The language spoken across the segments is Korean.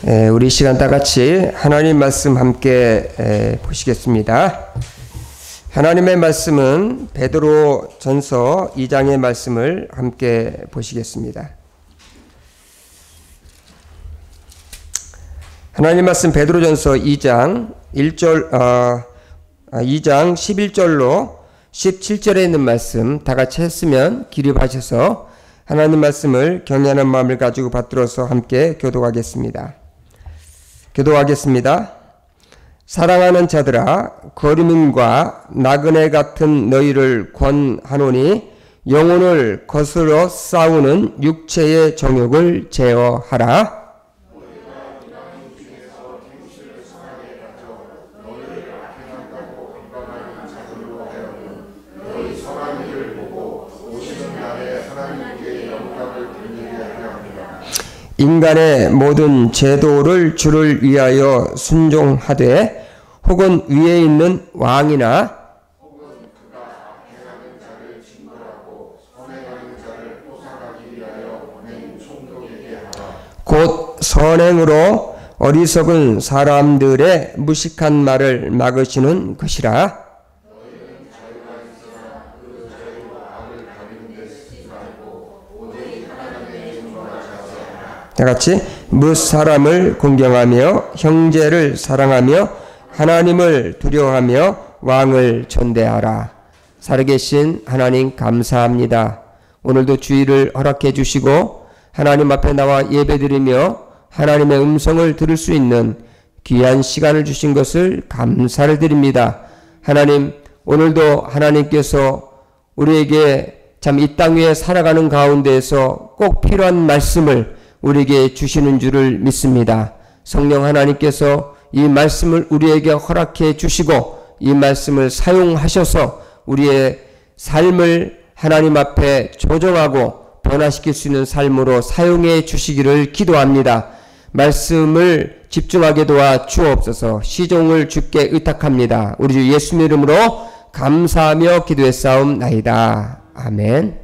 우리 시간 다 같이 하나님 말씀 함께 보시겠습니다. 하나님의 말씀은 베드로 전서 2장의 말씀을 함께 보시겠습니다. 하나님 말씀 베드로 전서 2장 2장 11절로 17절에 있는 말씀 다 같이 했으면 기립하셔서 하나님 말씀을 경외하는 마음을 가지고 받들어서 함께 교독하겠습니다. 사랑하는 자들아, 거류민과 나그네 같은 너희를 권하노니 영혼을 거스러 싸우는 육체의 정욕을 제어하라. 인간의 모든 제도를 주를 위하여 순종하되 혹은 위에 있는 왕이나 곧 선행으로 어리석은 사람들의 무식한 말을 막으시는 것이라. 다같이 뭇 사람을 공경하며 형제를 사랑하며 하나님을 두려워하며 왕을 존대하라. 살아계신 하나님 감사합니다. 오늘도 주의를 허락해 주시고 하나님 앞에 나와 예배드리며 하나님의 음성을 들을 수 있는 귀한 시간을 주신 것을 감사를 드립니다. 하나님, 오늘도 하나님께서 우리에게 참 이 땅 위에 살아가는 가운데에서 꼭 필요한 말씀을 우리에게 주시는 줄을 믿습니다. 성령 하나님께서 이 말씀을 우리에게 허락해 주시고 이 말씀을 사용하셔서 우리의 삶을 하나님 앞에 조정하고 변화시킬 수 있는 삶으로 사용해 주시기를 기도합니다. 말씀을 집중하게 도와 주옵소서. 시종을 주께 의탁합니다. 우리 주 예수님 이름으로 감사하며 기도했사옵나이다. 아멘.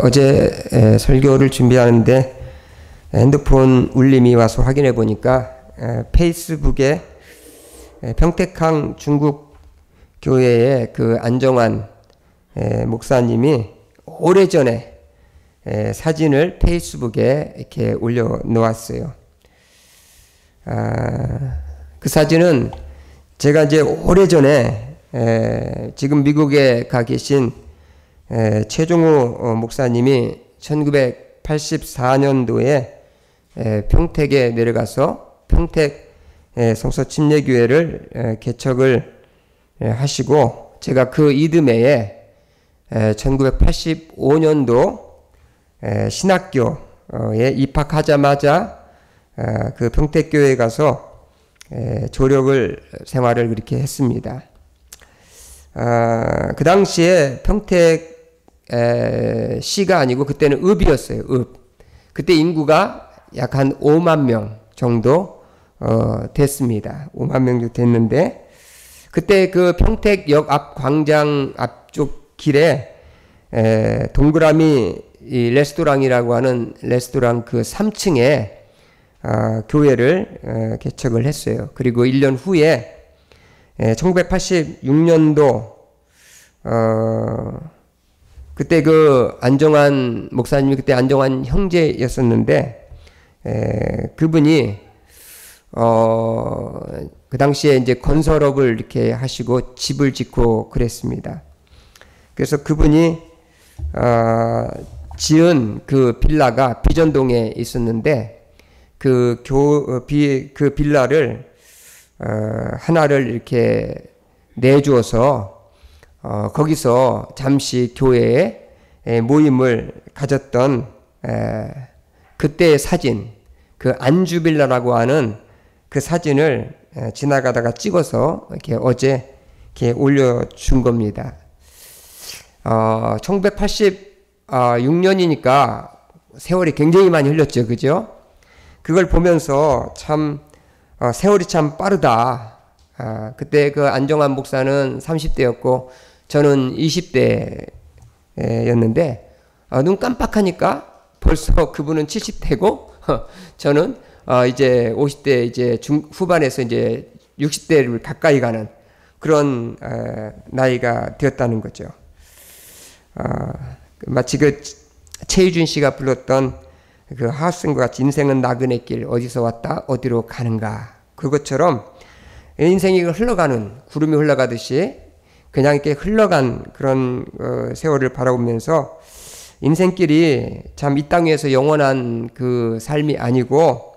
어제 설교를 준비하는데 핸드폰 울림이 와서 확인해 보니까 페이스북에 평택항 중국 교회의 그 안정환 목사님이 오래전에 사진을 페이스북에 이렇게 올려 놓았어요. 그 사진은 제가 이제 오래전에 지금 미국에 가 계신 최종우 목사님이 1984년도에 평택에 내려가서 평택 성서 침례교회를 개척을 하시고 제가 그 이듬해에 1985년도 신학교에 입학하자마자 그 평택교회에 가서 조력을 생활을 그렇게 했습니다. 그 당시에 평택 시가 아니고 그때는 읍이었어요. 읍. 그때 인구가 약 한 5만 명 정도 됐습니다. 5만 명 정도 됐는데 그때 그 평택역 앞 광장 앞쪽 길에 동그라미 이 레스토랑이라고 하는 레스토랑 그 3층에 교회를 개척을 했어요. 그리고 1년 후에 1986년도 그때 그 안정환 목사님이 그때 안정환 형제였었는데 그분이 그 당시에 이제 건설업을 이렇게 하시고 집을 짓고 그랬습니다. 그래서 그분이 지은 그 빌라가 비전동에 있었는데 그 빌라를 하나를 이렇게 내주어서 거기서 잠시 교회에 모임을 가졌던 그때의 사진, 그 안주빌라라고 하는 그 사진을 지나가다가 찍어서 이렇게 어제 이렇게 올려준 겁니다. 1986년이니까 세월이 굉장히 많이 흘렀죠, 그죠? 그걸 보면서 참 세월이 참 빠르다. 그때 그 안정환 목사는 30대였고 저는 20대였는데 눈 깜빡하니까 벌써 그분은 70대고 저는 이제 50대 이제 후반에서 이제 60대를 가까이 가는 그런 나이가 되었다는 거죠. 마치 그 최유준 씨가 불렀던 그 하우스과 같이 인생은 나그네 길 어디서 왔다 어디로 가는가 그것처럼 인생이 흘러가는 구름이 흘러가듯이 그냥 이렇게 흘러간 그런 세월을 바라보면서 인생길이 참 이 땅 위에서 영원한 그 삶이 아니고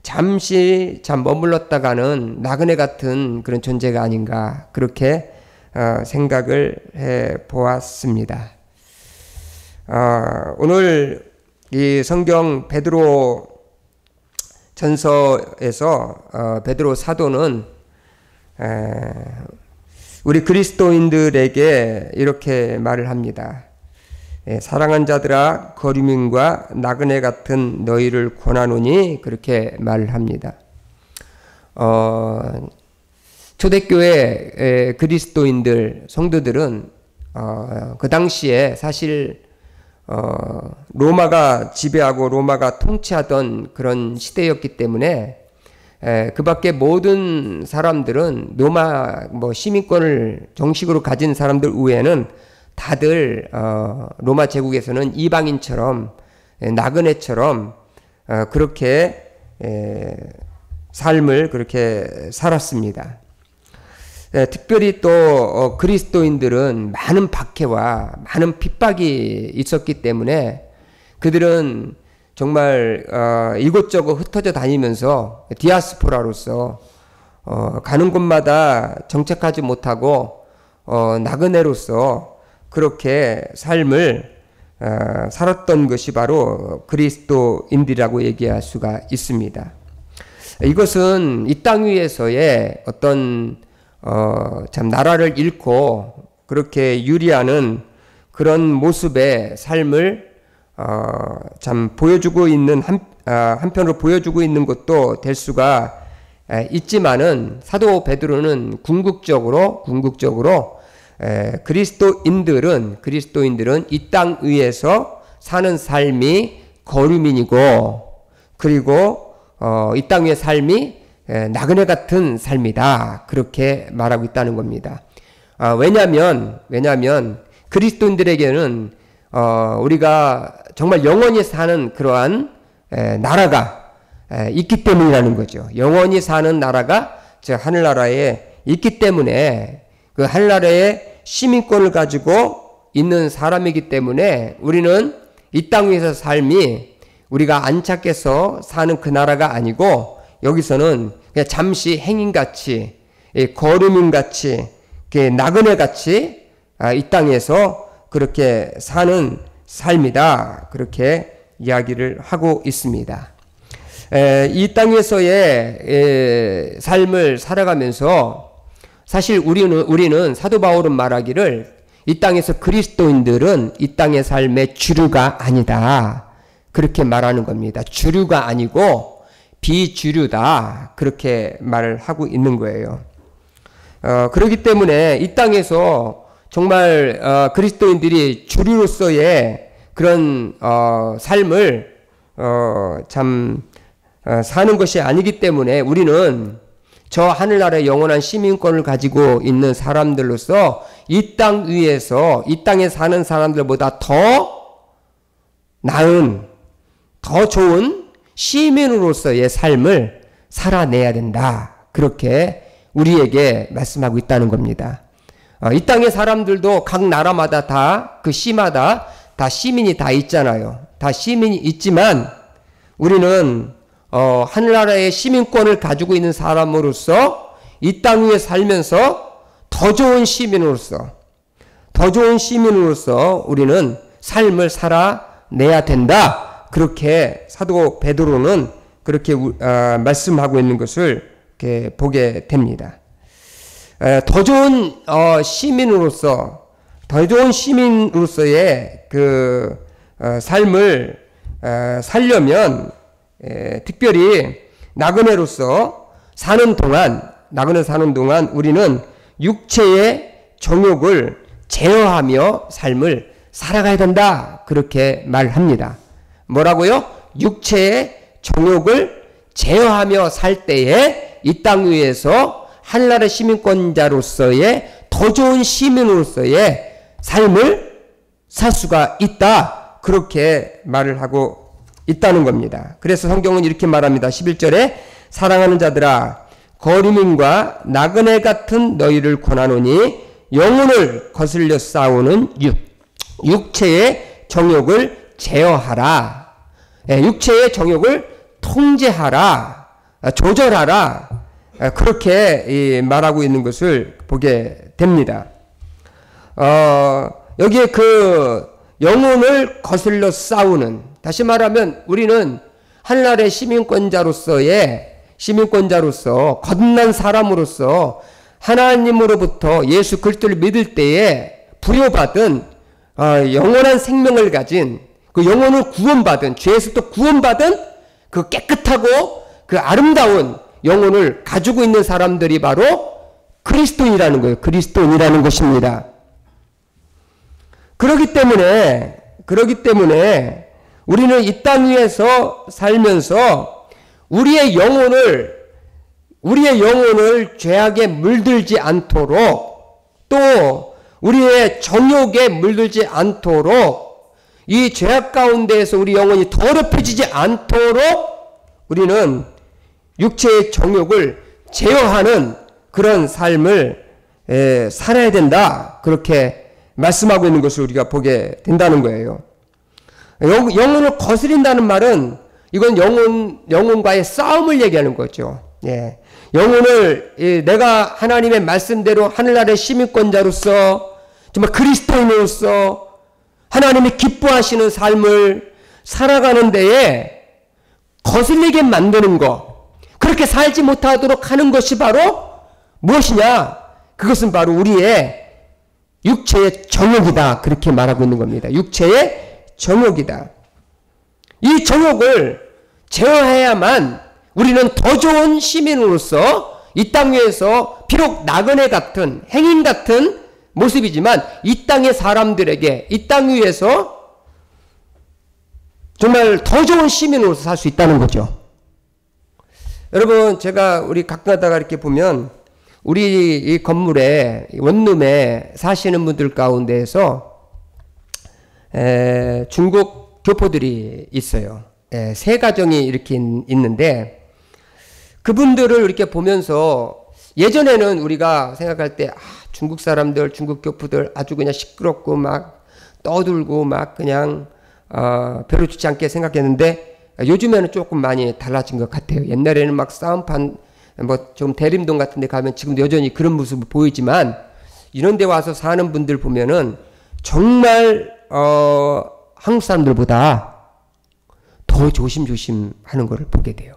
잠시 머물렀다가는 나그네 같은 그런 존재가 아닌가 그렇게 생각을 해 보았습니다. 오늘 이 성경 베드로 전서에서 베드로 사도는 우리 그리스도인들에게 이렇게 말을 합니다. 사랑한 자들아 거류민과 나그네 같은 너희를 권하노니 그렇게 말을 합니다. 초대교회 그리스도인들 성도들은 그 당시에 사실 로마가 지배하고 로마가 통치하던 그런 시대였기 때문에 그 밖에 모든 사람들은 로마 시민권을 정식으로 가진 사람들 외에는 다들 로마 제국에서는 이방인처럼 나그네처럼 그렇게 삶을 그렇게 살았습니다. 특별히 또 그리스도인들은 많은 박해와 많은 핍박이 있었기 때문에 그들은 정말 이곳저곳 흩어져 다니면서 디아스포라로서 가는 곳마다 정착하지 못하고 나그네로서 그렇게 삶을 살았던 것이 바로 그리스도인들이라고 얘기할 수가 있습니다. 이것은 이 땅 위에서의 어떤 참 나라를 잃고 그렇게 유리하는 그런 모습의 삶을 참 보여주고 있는 한편으로 보여주고 있는 것도 될 수가 있지만은 사도 베드로는 궁극적으로 그리스도인들은 이 땅 위에서 사는 삶이 거류민이고 그리고 이 땅 위의 삶이 나그네 같은 삶이다 그렇게 말하고 있다는 겁니다. 왜냐하면 그리스도인들에게는 우리가 정말 영원히 사는 그러한 나라가 있기 때문이라는 거죠. 영원히 사는 나라가 즉 하늘나라에 있기 때문에 그 하늘나라의 시민권을 가지고 있는 사람이기 때문에 우리는 이 땅 위에서 삶이 우리가 안착해서 사는 그 나라가 아니고 여기서는 그냥 잠시 행인같이 거류민같이 나그네같이 이 땅에서 그렇게 사는 삶이다 그렇게 이야기를 하고 있습니다. 이 땅에서의 삶을 살아가면서 사실 우리는 사도 바울은 말하기를 이 땅에서 그리스도인들은 이 땅의 삶의 주류가 아니다 그렇게 말하는 겁니다. 주류가 아니고 비주류다 그렇게 말을 하고 있는 거예요. 그렇기 때문에 이 땅에서 정말 그리스도인들이 주류로서의 그런 삶을 사는 것이 아니기 때문에 우리는 저 하늘나라의 영원한 시민권을 가지고 있는 사람들로서 이 땅 위에서 이 땅에 사는 사람들보다 더 나은 더 좋은 시민으로서의 삶을 살아내야 된다 그렇게 우리에게 말씀하고 있다는 겁니다. 이 땅의 사람들도 각 나라마다 다 그 시마다 다 시민이 다 있잖아요. 다 시민이 있지만 우리는 하늘나라의 시민권을 가지고 있는 사람으로서 이 땅 위에 살면서 더 좋은 시민으로서 우리는 삶을 살아내야 된다. 그렇게 사도 베드로는 그렇게 말씀하고 있는 것을 이렇게 보게 됩니다. 더 좋은 시민으로서의 그 삶을 살려면 특별히 나그네로서 사는 동안 나그네 사는 동안 우리는 육체의 정욕을 제어하며 삶을 살아가야 된다. 그렇게 말합니다. 뭐라고요? 육체의 정욕을 제어하며 살 때에 이 땅 위에서 하늘나라의 시민권자로서의 더 좋은 시민으로서의 삶을 살 수가 있다. 그렇게 말을 하고 있다는 겁니다. 그래서 성경은 이렇게 말합니다. 11절에 사랑하는 자들아 거류민과 나그네 같은 너희를 권하노니 영혼을 거슬려 싸우는 육체의 정욕을 제어하라. 육체의 정욕을 통제하라. 조절하라. 그렇게 말하고 있는 것을 보게 됩니다. 여기에 그 영혼을 거슬러 싸우는, 다시 말하면 우리는 하늘나라의 시민권자로서 거듭난 사람으로서 하나님으로부터 예수 그리스도를 믿을 때에 부여받은 영원한 생명을 가진, 그 영혼을 구원받은, 죄에서부터 구원받은 그 깨끗하고 그 아름다운 영혼을 가지고 있는 사람들이 바로 그리스도인이라는 거예요. 그리스도인이라는 것입니다. 그렇기 때문에 우리는 이 땅 위에서 살면서 우리의 영혼을 죄악에 물들지 않도록, 또 우리의 정욕에 물들지 않도록, 이 죄악 가운데에서 우리 영혼이 더럽혀지지 않도록 우리는 육체의 정욕을 제어하는 그런 삶을 살아야 된다. 그렇게 말씀하고 있는 것을 우리가 보게 된다는 거예요. 영혼을 거스린다는 말은 이건 영혼과의 싸움을 얘기하는 거죠. 예. 영혼을 내가 하나님의 말씀대로 하늘나라의 시민권자로서 정말 그리스도인으로서 하나님이 기뻐하시는 삶을 살아가는 데에 거슬리게 만드는 것, 그렇게 살지 못하도록 하는 것이 바로 무엇이냐? 그것은 바로 우리의 육체의 정욕이다. 그렇게 말하고 있는 겁니다. 육체의 정욕이다. 이 정욕을 제어해야만 우리는 더 좋은 시민으로서 이 땅 위에서 비록 나그네 같은, 행인 같은 모습이지만 이 땅의 사람들에게 이 땅 위에서 정말 더 좋은 시민으로서 살 수 있다는 거죠. 여러분, 제가 우리 가끔 가다가 이렇게 보면 우리 이 건물에 원룸에 사시는 분들 가운데에서 중국 교포들이 있어요. 세 가정이 이렇게 있는데 그분들을 이렇게 보면서 예전에는 우리가 생각할 때 중국 사람들, 중국 교포들 아주 그냥 시끄럽고 막 떠들고 막 그냥 별로 좋지 않게 생각했는데 요즘에는 조금 많이 달라진 것 같아요. 옛날에는 막 싸움판 뭐 좀 대림동 같은 데 가면 지금도 여전히 그런 모습이 보이지만 이런 데 와서 사는 분들 보면은 정말 한국 사람들보다 더 조심조심 하는 것을 보게 돼요.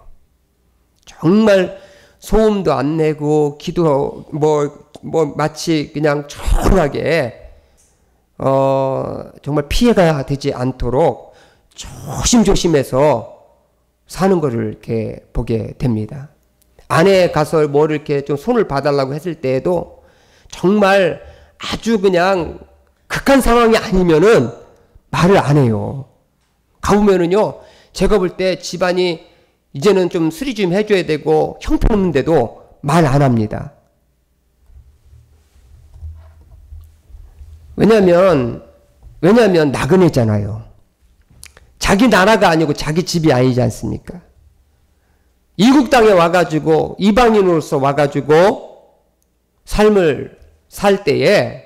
정말 소음도 안 내고 기도 마치 그냥 조용하게 정말 피해가 되지 않도록 조심조심해서 사는 것을 이렇게 보게 됩니다. 안에 가서 뭐를 이렇게 좀 손을 봐달라고 했을 때에도 정말 아주 그냥 극한 상황이 아니면은 말을 안 해요. 가보면은요, 제가 볼 때 집안이 이제는 좀 수리 좀 해줘야 되고 형편없는데도 말 안 합니다. 왜냐면 나그네잖아요. 자기 나라가 아니고 자기 집이 아니지 않습니까? 이국 땅에 와가지고 이방인으로서 와가지고 삶을 살 때에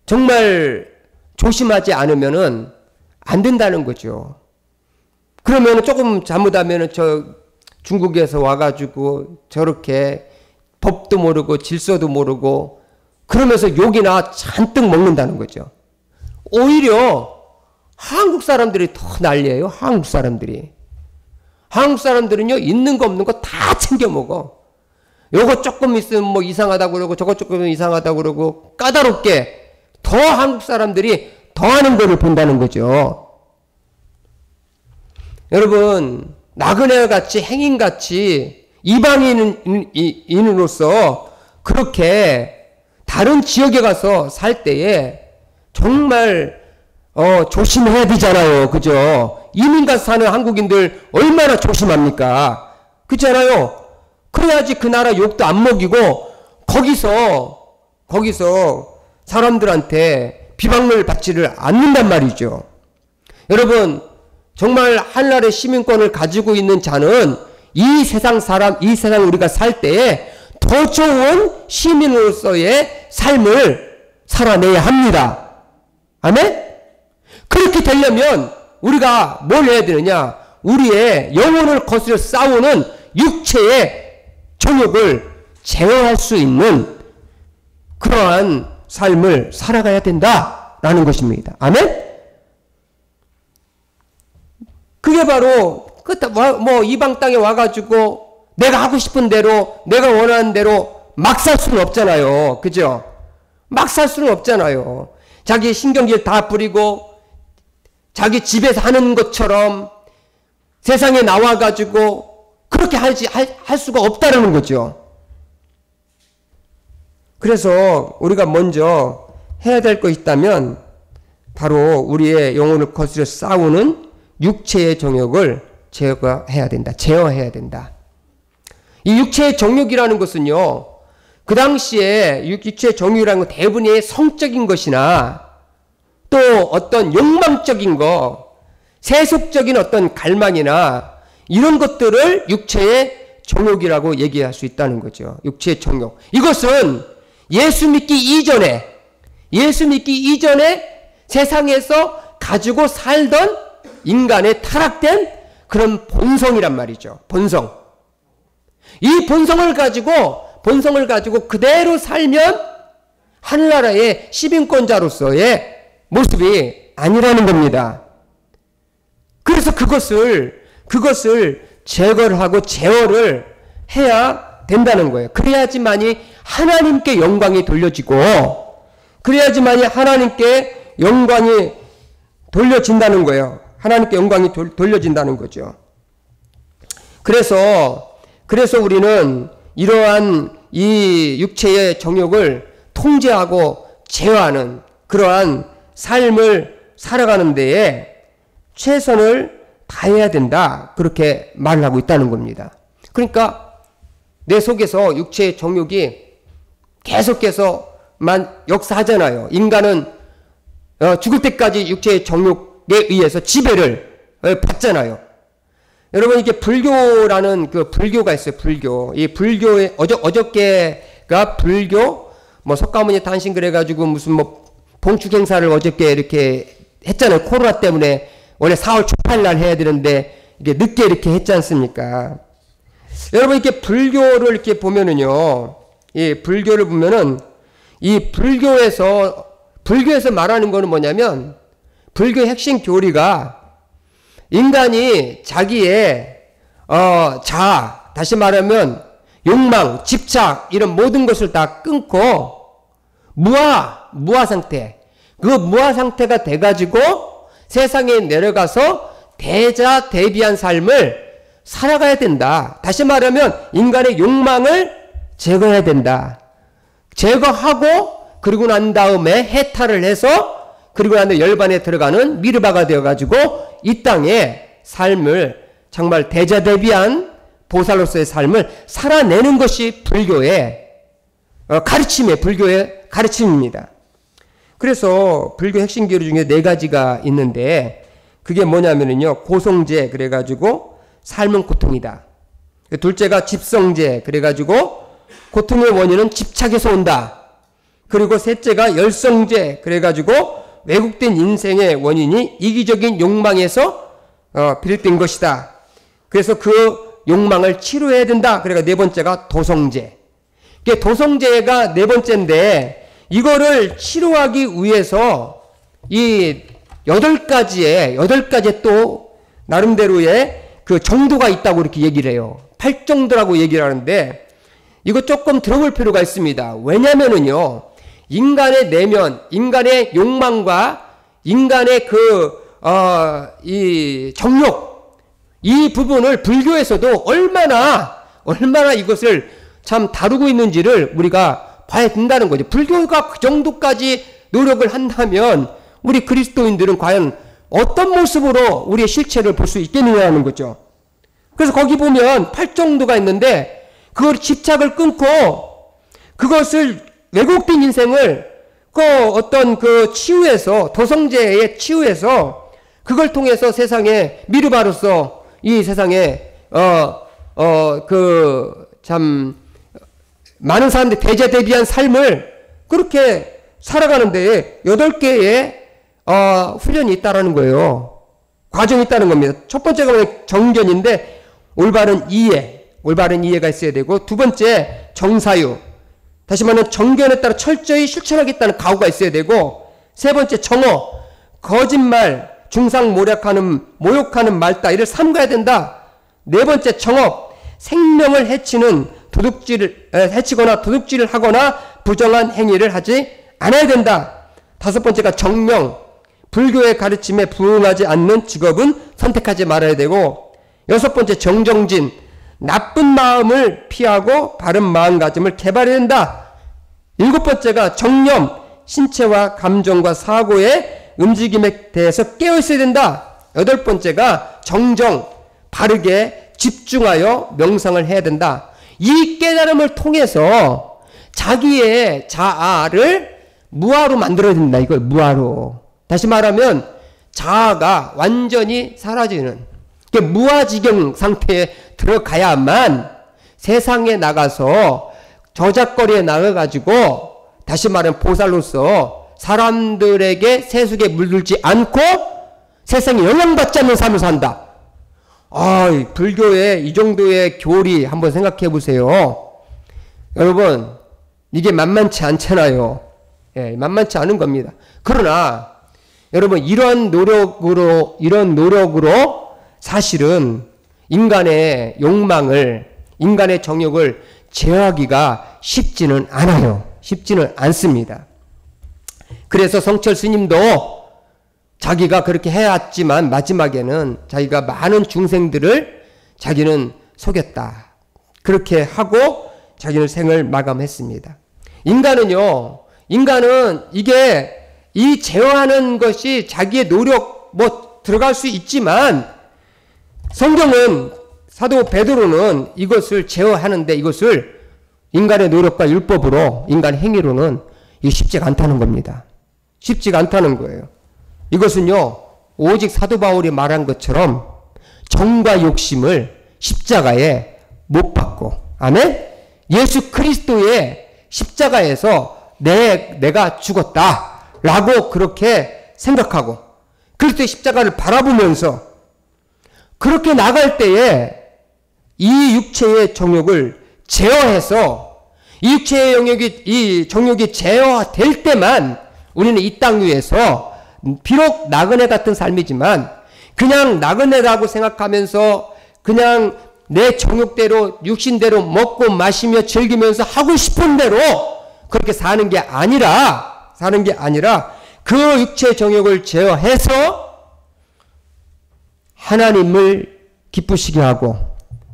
정말 조심하지 않으면은 안 된다는 거죠. 그러면 조금 잘못하면은 저 중국에서 와가지고 저렇게 법도 모르고 질서도 모르고 그러면서 욕이나 잔뜩 먹는다는 거죠. 오히려 한국 사람들이 더 난리예요. 한국 사람들은요, 있는 거 없는 거 다 챙겨 먹어. 요거 조금 있으면 뭐 이상하다고 그러고 저거 조금 이상하다고 그러고 까다롭게 더 한국 사람들이 더 하는 거를 본다는 거죠. 여러분, 나그네같이 행인같이 이방인으로서 그렇게 다른 지역에 가서 살 때에 정말 조심해야 되잖아요. 그죠? 이민 가서 사는 한국인들 얼마나 조심합니까? 그렇잖아요. 그래야지 그 나라 욕도 안 먹이고 거기서 사람들한테 비방을 받지를 않는단 말이죠. 여러분, 정말 한나라의 시민권을 가지고 있는 자는 이 세상 우리가 살 때에 더 좋은 시민으로서의 삶을 살아내야 합니다. 아멘? 그렇게 되려면 우리가 뭘 해야 되느냐? 우리의 영혼을 거스려 싸우는 육체의 정욕을 제어할 수 있는 그러한 삶을 살아가야 된다라는 것입니다. 아멘? 그게 바로 이방 땅에 와가지고 내가 하고 싶은 대로 내가 원하는 대로 막 살 수는 없잖아요. 그죠? 막 살 수는 없잖아요. 자기 신경질 다 부리고 자기 집에서 하는 것처럼 세상에 나와가지고 그렇게 할 수가 없다는 거죠. 그래서 우리가 먼저 해야 될 것이 있다면 바로 우리의 영혼을 거스려 싸우는 육체의 정욕을 제어해야 된다. 이 육체의 정욕이라는 것은요, 그 당시에 육체의 정욕이라는 건 대부분이 성적인 것이나 또 어떤 욕망적인 것, 세속적인 어떤 갈망이나 이런 것들을 육체의 정욕이라고 얘기할 수 있다는 거죠. 육체의 정욕. 이것은 예수 믿기 이전에 세상에서 가지고 살던 인간의 타락된 그런 본성이란 말이죠. 본성. 이 본성을 가지고 그대로 살면 하늘나라의 시민권자로서의 모습이 아니라는 겁니다. 그래서 그것을 제거를 하고 제어를 해야 된다는 거예요. 그래야지만이 하나님께 영광이 돌려지고, 그래야지만이 하나님께 영광이 돌려진다는 거예요. 하나님께 영광이 돌려진다는 거죠. 그래서 우리는 이러한 이 육체의 정욕을 통제하고 제어하는 그러한 삶을 살아가는 데에 최선을 다해야 된다. 그렇게 말을 하고 있다는 겁니다. 그러니까 내 속에서 육체의 정욕이 계속해서만 역사하잖아요. 인간은 죽을 때까지 육체의 정욕에 의해서 지배를 받잖아요. 여러분, 이게 불교라는 그 불교가 있어요. 불교. 이 불교의 어저께가 불교 석가모니 단신 그래가지고 무슨 봉축 행사를 어저께 이렇게 했잖아요. 코로나 때문에 원래 4월 초팔 날 해야 되는데 이게 늦게 이렇게 했지 않습니까? 여러분, 이렇게 불교를 이렇게 보면은요, 이 불교를 보면은 이 불교에서 말하는 거는 뭐냐면, 불교의 핵심 교리가 인간이 자기의 자아, 다시 말하면 욕망, 집착 이런 모든 것을 다 끊고 무아 상태, 그 무아 상태가 돼가지고 세상에 내려가서 대자대비한 삶을 살아가야 된다. 다시 말하면 인간의 욕망을 제거해야 된다. 제거하고 그리고 난 다음에 해탈을 해서 그리고 난 다음에 열반에 들어가는 미르바가 되어가지고 이 땅의 삶을 정말 대자대비한 보살로서의 삶을 살아내는 것이 불교의 가르침입니다. 그래서 불교 핵심 교리 중에 4가지가 있는데 그게 뭐냐면요, 고성제 그래가지고 삶은 고통이다. 둘째가 집성제 그래가지고 고통의 원인은 집착에서 온다. 그리고 셋째가 열성제 그래가지고 왜곡된 인생의 원인이 이기적인 욕망에서 비롯된 것이다. 그래서 그 욕망을 치료해야 된다. 그래가 4번째가 도성제. 이게 도성제가 4번째인데 이거를 치료하기 위해서 이 8가지의 또 나름대로의 그 정도가 있다고 이렇게 얘기를 해요. 8정도라고 얘기를 하는데 이거 조금 들어볼 필요가 있습니다. 왜냐면은요, 인간의 내면, 인간의 욕망과 인간의 이 정욕, 이 부분을 불교에서도 얼마나 얼마나 이것을 참 다루고 있는지를 우리가 봐야 된다는 거죠. 불교가 그 정도까지 노력을 한다면 우리 그리스도인들은 과연 어떤 모습으로 우리의 실체를 볼 수 있겠느냐는 거죠. 그래서 거기 보면 8정도가 있는데 그걸 집착을 끊고 그것을 왜곡된 인생을 그 어떤 그 치유에서 도성제의 치유에서 그걸 통해서 세상에 미르바로서 이 세상에 참 많은 사람들이 대재대비한 삶을 그렇게 살아가는 데에 8개의 훈련이 있다라는 거예요. 과정이 있다는 겁니다. 첫 번째가 정견인데 올바른 이해가 있어야 되고, 두 번째 정사유, 다시 말하면 정견에 따라 철저히 실천하겠다는 각오가 있어야 되고, 세 번째 정어, 거짓말, 중상모략하는 모욕하는 말 따위를 삼가야 된다. 네 번째 정업, 생명을 해치거나 도둑질을 하거나 부정한 행위를 하지 않아야 된다. 다섯 번째가 정명, 불교의 가르침에 부응하지 않는 직업은 선택하지 말아야 되고, 여섯 번째 정정진, 나쁜 마음을 피하고 바른 마음가짐을 개발해야 된다. 일곱 번째가 정념, 신체와 감정과 사고의 움직임에 대해서 깨어있어야 된다. 여덟 번째가 정정, 바르게 집중하여 명상을 해야 된다. 이 깨달음을 통해서 자기의 자아를 무아로 만들어야 된다. 이걸 무아로. 다시 말하면 자아가 완전히 사라지는 무아지경 상태에 들어가야만 세상에 나가서 저작거리에 나가가지고 다시 말하면 보살로서 사람들에게 세속에 물들지 않고 세상에 영향받지 않는 삶을 산다. 불교의 이 정도의 교리 한번 생각해 보세요. 여러분, 이게 만만치 않잖아요. 예, 만만치 않은 겁니다. 그러나 여러분, 이런 노력으로 사실은 인간의 욕망을, 인간의 정욕을 제어하기가 쉽지는 않아요. 쉽지는 않습니다. 그래서 성철 스님도 자기가 그렇게 해왔지만 마지막에는 자기가 많은 중생들을 자기는 속였다. 그렇게 하고 자기는 생을 마감했습니다. 인간은 이게 이 제어하는 것이 자기의 노력 들어갈 수 있지만, 성경은 사도 베드로는 이것을 제어하는데 이것을 인간의 노력과 율법으로, 인간 행위로는 이게 쉽지가 않다는 겁니다. 쉽지가 않다는 거예요. 이것은요, 오직 사도 바울이 말한 것처럼 정과 욕심을 십자가에 못 박고, 아멘? 예수 그리스도의 십자가에서 내가 죽었다 라고 그렇게 생각하고 그리스도의 십자가를 바라보면서 그렇게 나갈 때에 이 육체의 정욕을 제어해서 이 육체의 이 정욕이 제어될 때만 우리는 이 땅 위에서 비록 나그네 같은 삶이지만 그냥 나그네라고 생각하면서 그냥 내 정욕대로 육신대로 먹고 마시며 즐기면서 하고 싶은 대로 그렇게 사는 게 아니라 그 육체의 정욕을 제어해서 하나님을 기쁘시게 하고,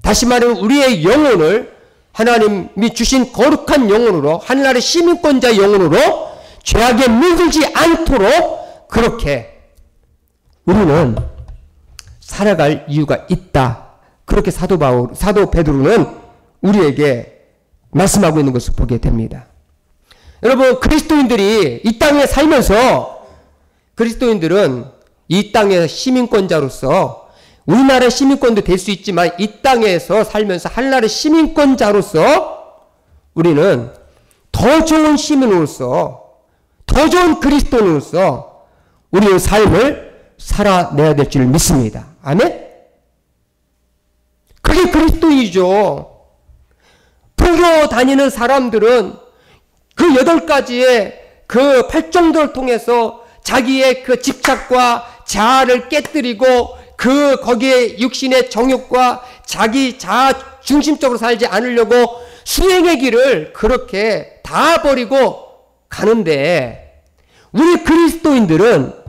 다시 말하면 우리의 영혼을 하나님이 주신 거룩한 영혼으로, 하늘나라의 시민권자의 영혼으로 죄악에 물들지 않도록 그렇게 우리는 살아갈 이유가 있다. 그렇게 사도 베드로는 우리에게 말씀하고 있는 것을 보게 됩니다. 여러분, 그리스도인들이 이 땅에 살면서 그리스도인들은 이 땅의 시민권자로서 우리나라의 시민권도 될 수 있지만 이 땅에서 살면서 하늘나라의 시민권자로서 우리는 더 좋은 시민으로서, 더 좋은 그리스도인으로서 우리의 삶을 살아내야 될 줄 믿습니다. 아멘? 그게 그리스도이죠. 불교 다니는 사람들은 그 8가지의 그 8정도를 통해서 자기의 그 집착과 자아를 깨뜨리고 거기에 육신의 정욕과 자기 자아 중심적으로 살지 않으려고 수행의 길을 그렇게 다 버리고 가는데, 우리 그리스도인들은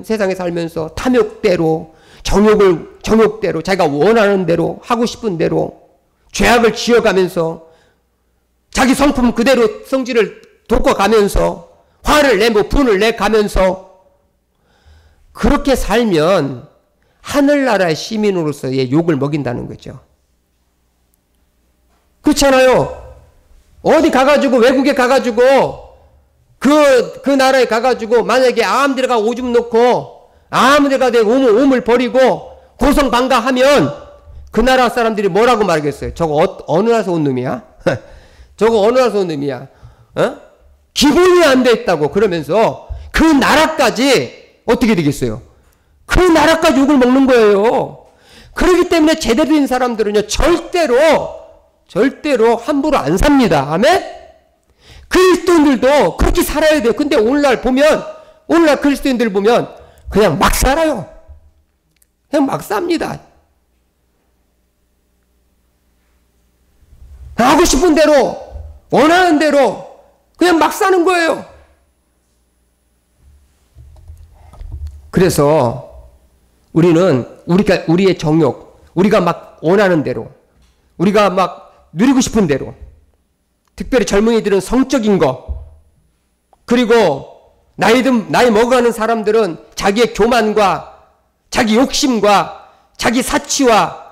세상에 살면서 탐욕대로 정욕대로 자기가 원하는 대로 하고 싶은 대로 죄악을 지어가면서 자기 성품 그대로 성질을 돋궈가면서 화를 내고 분을 내가면서 그렇게 살면 하늘나라의 시민으로서의 욕을 먹인다는 거죠. 그렇잖아요. 어디 가가지고 외국에 가가지고 그 나라에 가가지고 만약에 아무데가 오줌 놓고 아무데가 내 오물 버리고 고성방가하면 그 나라 사람들이 뭐라고 말하겠어요? 저거 어느 나라에서 온 놈이야? 저거 어느 나라에서 온 놈이야? 기본이 안 돼 있다고 그러면서 그 나라까지 어떻게 되겠어요? 그 나라까지 욕을 먹는 거예요. 그렇기 때문에 제대로 된 사람들은요 절대로 함부로 안 삽니다. 아멘? 그리스도인들도 그렇게 살아야 돼요. 근데 오늘날 그리스도인들 보면 그냥 막 살아요. 그냥 막 삽니다. 하고 싶은 대로, 원하는 대로 그냥 막 사는 거예요. 그래서 우리의 정욕, 우리가 막 원하는 대로, 우리가 막 누리고 싶은 대로, 특별히 젊은이들은 성적인 거, 그리고 나이 먹어가는 사람들은 자기의 교만과 자기 욕심과 자기 사치와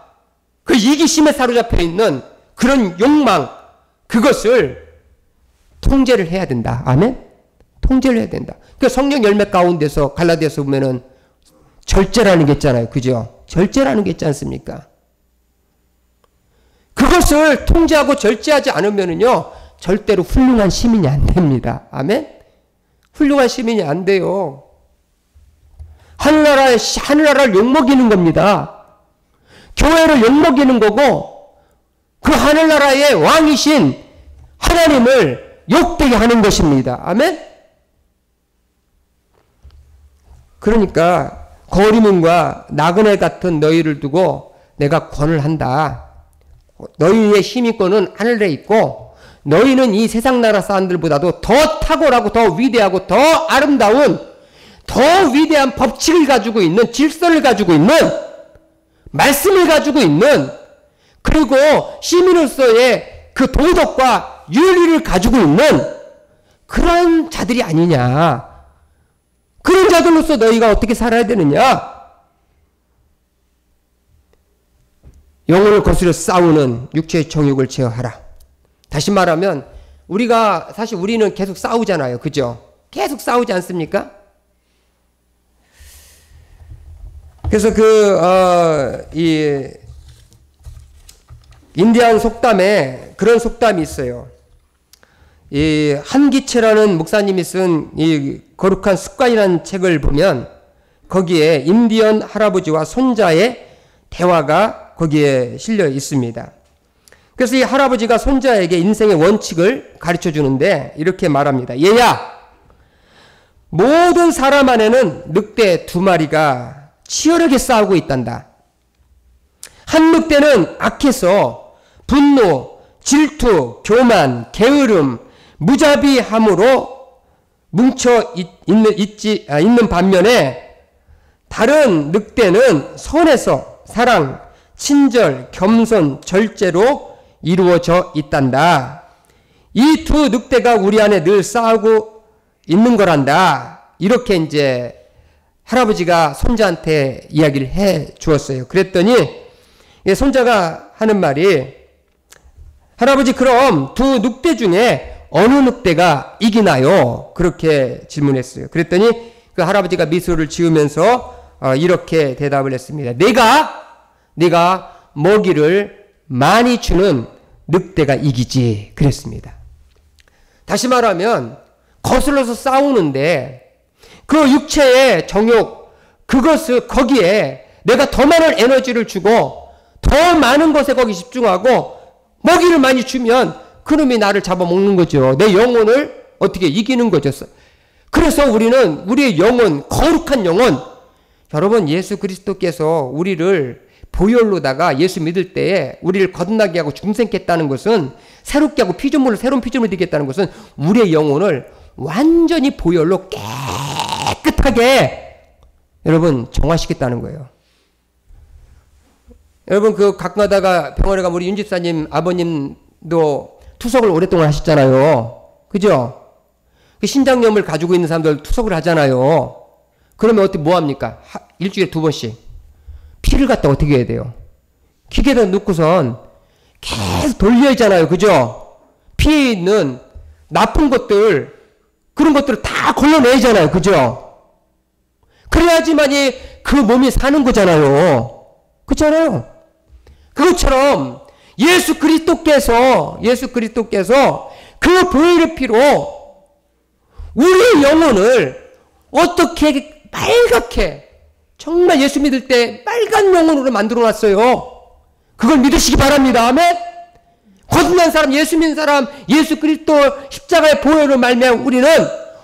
그 이기심에 사로잡혀 있는 그런 욕망, 그것을 통제를 해야 된다. 아멘? 통제를 해야 된다. 그 성령 열매 가운데서 갈라디아서 보면은 절제라는 게 있잖아요. 그죠? 절제라는 게 있지 않습니까? 그것을 통제하고 절제하지 않으면은요, 절대로 훌륭한 시민이 안 됩니다. 아멘? 훌륭한 시민이 안 돼요. 하늘나라를 욕먹이는 겁니다. 교회를 욕먹이는 거고, 그 하늘나라의 왕이신 하나님을 욕되게 하는 것입니다. 아멘? 그러니까 거리문과 나그네 같은 너희를 두고 내가 권을 한다. 너희의 힘있고는 하늘에 있고 너희는 이 세상 나라 사람들보다도 더 탁월하고 더 위대하고 더 아름다운 더 위대한 법칙을 가지고 있는, 질서를 가지고 있는, 말씀을 가지고 있는, 그리고 시민으로서의 그 도덕과 윤리를 가지고 있는 그런 자들이 아니냐. 그런 자들로서 너희가 어떻게 살아야 되느냐. 영혼을 거스려 싸우는 육체의 정욕을 제어하라. 다시 말하면 사실 우리는 계속 싸우잖아요. 그죠? 계속 싸우지 않습니까? 그래서 이 인디안 속담에 그런 속담이 있어요. 이 한기채라는 목사님이 쓴 이 거룩한 습관이라는 책을 보면 거기에 인디언 할아버지와 손자의 대화가 거기에 실려 있습니다. 그래서 이 할아버지가 손자에게 인생의 원칙을 가르쳐 주는데 이렇게 말합니다. 얘야, 모든 사람 안에는 늑대 2마리가 치열하게 싸우고 있단다. 한 늑대는 악해서 분노, 질투, 교만, 게으름, 무자비함으로 뭉쳐 있는 반면에 다른 늑대는 선에서 사랑, 친절, 겸손, 절제로 이루어져 있단다. 이 2 늑대가 우리 안에 늘 싸우고 있는 거란다. 이렇게 이제 할아버지가 손자한테 이야기를 해 주었어요. 그랬더니 손자가 하는 말이, 할아버지 그럼 2 늑대 중에 어느 늑대가 이기나요? 그렇게 질문했어요. 그랬더니 그 할아버지가 미소를 지으면서 이렇게 대답을 했습니다. 내가 먹이를 많이 주는 늑대가 이기지. 그랬습니다. 다시 말하면 거슬러서 싸우는데 그 육체의 정욕, 그것을 거기에 내가 더 많은 에너지를 주고 더 많은 것에 거기 집중하고 먹이를 많이 주면 그놈이 나를 잡아먹는 거죠. 내 영혼을 어떻게 이기는 거죠. 그래서 우리의 영혼, 거룩한 영혼, 여러분 예수 그리스도께서 우리를 보혈로다가 예수 믿을 때에 우리를 거듭나게 하고 중생케 했다는 것은, 새롭게 하고 새로운 피조물을 되겠다는 것은 우리의 영혼을 완전히 보혈로 깨끗하게 여러분 정화시켰다는 거예요. 여러분 그 가끔 가다가 병원에 가면 우리 윤 집사님 아버님도 투석을 오랫동안 하셨잖아요. 그죠? 그 신장염을 가지고 있는 사람들 투석을 하잖아요. 그러면 어떻게 뭐 합니까? 일주일에 2번씩 피를 갖다 어떻게 해야 돼요? 기계에다 넣고선 계속 돌려야 하잖아요. 그죠? 피에 있는 나쁜 것들, 그런 것들을 다 걸러내잖아요. 그죠? 그래야지만이 그 몸이 사는 거잖아요. 그렇잖아요. 그것처럼 예수 그리스도께서 그 보혈의 피로 우리의 영혼을 어떻게 빨갛게, 정말 예수 믿을 때 빨간 영혼으로 만들어 놨어요. 그걸 믿으시기 바랍니다. 아멘. 거듭난 사람, 예수 믿는 사람, 예수 그리스도 십자가의 보혈로 말미암아 우리는